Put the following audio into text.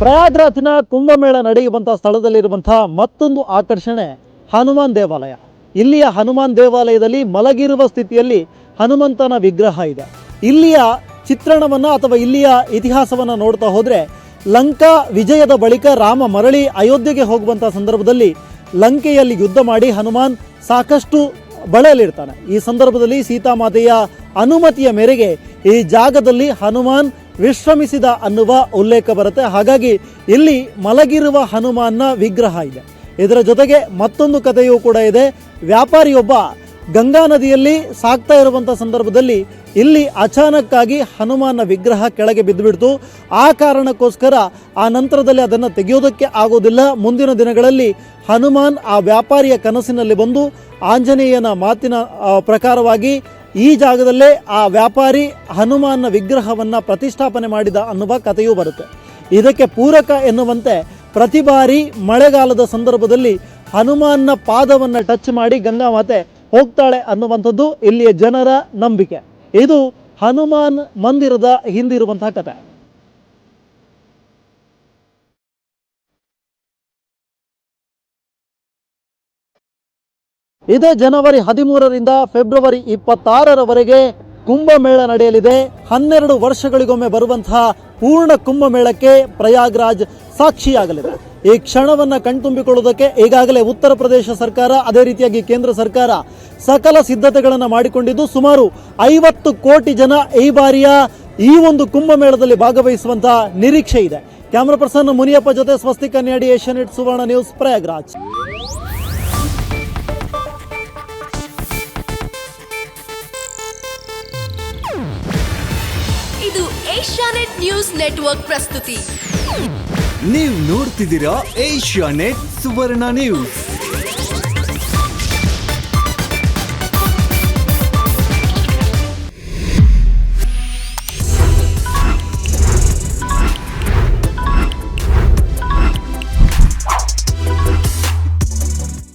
ಪ್ರಯಾಗ್ರಾಜ್ನ ಕುಂಭಮೇಳ ನಡೆಯುವಂತಹ ಸ್ಥಳದಲ್ಲಿರುವಂತಹ ಮತ್ತೊಂದು ಆಕರ್ಷಣೆ ಹನುಮಾನ್ ದೇವಾಲಯ. ಇಲ್ಲಿಯ ಹನುಮಾನ್ ದೇವಾಲಯದಲ್ಲಿ ಮಲಗಿರುವ ಸ್ಥಿತಿಯಲ್ಲಿ ಹನುಮಂತನ ವಿಗ್ರಹ ಇದೆ. ಇಲ್ಲಿಯ ಚಿತ್ರಣವನ್ನು ಅಥವಾ ಇಲ್ಲಿಯ ಇತಿಹಾಸವನ್ನು ನೋಡ್ತಾ ಹೋದರೆ, ಲಂಕಾ ವಿಜಯದ ಬಳಿಕ ರಾಮ ಮರಳಿ ಅಯೋಧ್ಯೆಗೆ ಹೋಗುವಂಥ ಸಂದರ್ಭದಲ್ಲಿ ಲಂಕೆಯಲ್ಲಿ ಯುದ್ಧ ಮಾಡಿ ಹನುಮಾನ್ ಸಾಕಷ್ಟು ಬಳಲಿರ್ತಾನೆ. ಈ ಸಂದರ್ಭದಲ್ಲಿ ಸೀತಾಮಾತೆಯ ಅನುಮತಿಯ ಮೇರೆಗೆ ಈ ಜಾಗದಲ್ಲಿ ಹನುಮಾನ್ ವಿಶ್ರಮಿಸಿದ ಅನ್ನುವ ಉಲ್ಲೇಖ ಬರುತ್ತೆ. ಹಾಗಾಗಿ ಇಲ್ಲಿ ಮಲಗಿರುವ ಹನುಮಾನ್ನ ವಿಗ್ರಹ ಇದೆ. ಇದರ ಜೊತೆಗೆ ಮತ್ತೊಂದು ಕಥೆಯೂ ಕೂಡ ಇದೆ. ವ್ಯಾಪಾರಿಯೊಬ್ಬ ಗಂಗಾ ನದಿಯಲ್ಲಿ ಸಾಗ್ತಾ ಇರುವಂಥ ಸಂದರ್ಭದಲ್ಲಿ ಇಲ್ಲಿ ಅಚಾನಕ್ಕಾಗಿ ಹನುಮಾನ್ನ ವಿಗ್ರಹ ಕೆಳಗೆ ಬಿದ್ದುಬಿಡ್ತು. ಆ ಕಾರಣಕ್ಕೋಸ್ಕರ ಆ ನಂತರದಲ್ಲಿ ಅದನ್ನು ತೆಗೆಯೋದಕ್ಕೆ ಆಗೋದಿಲ್ಲ. ಮುಂದಿನ ದಿನಗಳಲ್ಲಿ ಹನುಮಾನ್ ಆ ವ್ಯಾಪಾರಿಯ ಕನಸಿನಲ್ಲಿ ಬಂದು ಆಂಜನೇಯನ ಮಾತಿನ ಪ್ರಕಾರವಾಗಿ ಈ ಜಾಗದಲ್ಲೇ ಆ ವ್ಯಾಪಾರಿ ಹನುಮಾನ್ನ ವಿಗ್ರಹವನ್ನು ಪ್ರತಿಷ್ಠಾಪನೆ ಮಾಡಿದ ಅನ್ನುವ ಕಥೆಯೂ ಬರುತ್ತೆ. ಇದಕ್ಕೆ ಪೂರಕ ಎನ್ನುವಂತೆ ಪ್ರತಿ ಬಾರಿ ಮಳೆಗಾಲದ ಸಂದರ್ಭದಲ್ಲಿ ಹನುಮಾನ್ನ ಪಾದವನ್ನು ಟಚ್ ಮಾಡಿ ಗಂಗಾ ಮಾತೆ ಹೋಗ್ತಾಳೆ ಅನ್ನುವಂಥದ್ದು ಇಲ್ಲಿಯ ಜನರ ನಂಬಿಕೆ. ಇದು ಹನುಮಾನ್ ಮಂದಿರದ ಹಿಂದಿರುವಂತಹ ಕಥೆ. ಇದೇ ಜನವರಿ 13ರಿಂದ ಫೆಬ್ರವರಿ 26ರವರೆಗೆ ಕುಂಭಮೇಳ ನಡೆಯಲಿದೆ. 12 ವರ್ಷಗಳಿಗೊಮ್ಮೆ ಬರುವಂತಹ ಪೂರ್ಣ ಕುಂಭಮೇಳಕ್ಕೆ ಪ್ರಯಾಗ್ರಾಜ್ ಸಾಕ್ಷಿಯಾಗಲಿದೆ. ಈ ಕ್ಷಣವನ್ನು ಕಣ್ತುಂಬಿಕೊಳ್ಳುವುದಕ್ಕೆ ಈಗಾಗಲೇ ಉತ್ತರ ಪ್ರದೇಶ ಸರ್ಕಾರ, ಅದೇ ರೀತಿಯಾಗಿ ಕೇಂದ್ರ ಸರ್ಕಾರ ಸಕಲ ಸಿದ್ಧತೆಗಳನ್ನು ಮಾಡಿಕೊಂಡಿದ್ದು, ಸುಮಾರು 50 ಕೋಟಿ ಜನ ಈ ಬಾರಿಯ ಈ ಒಂದು ಕುಂಭಮೇಳದಲ್ಲಿ ಭಾಗವಹಿಸುವಂತಹ ನಿರೀಕ್ಷೆ ಇದೆ. ಕ್ಯಾಮರಾ ಪರ್ಸನ್ ಮುನಿಯಪ್ಪ ಜೊತೆ ಸ್ವಸ್ತಿಕ್ ಕನ್ಯಾಡಿ, ಏಷ್ಯಾನೆಟ್ ಸುವರ್ಣ ನ್ಯೂಸ್, ಪ್ರಯಾಗ್ರಾಜ್. ಇದು ಏಷ್ಯಾನೆಟ್ ನ್ಯೂಸ್ ನೆಟ್ವರ್ಕ್ ಪ್ರಸ್ತುತಿ. ನೀವು ನೋಡ್ತಿದ್ದೀರಾ ಏಷ್ಯಾನೆಟ್ ಸುವರ್ಣ ನ್ಯೂಸ್.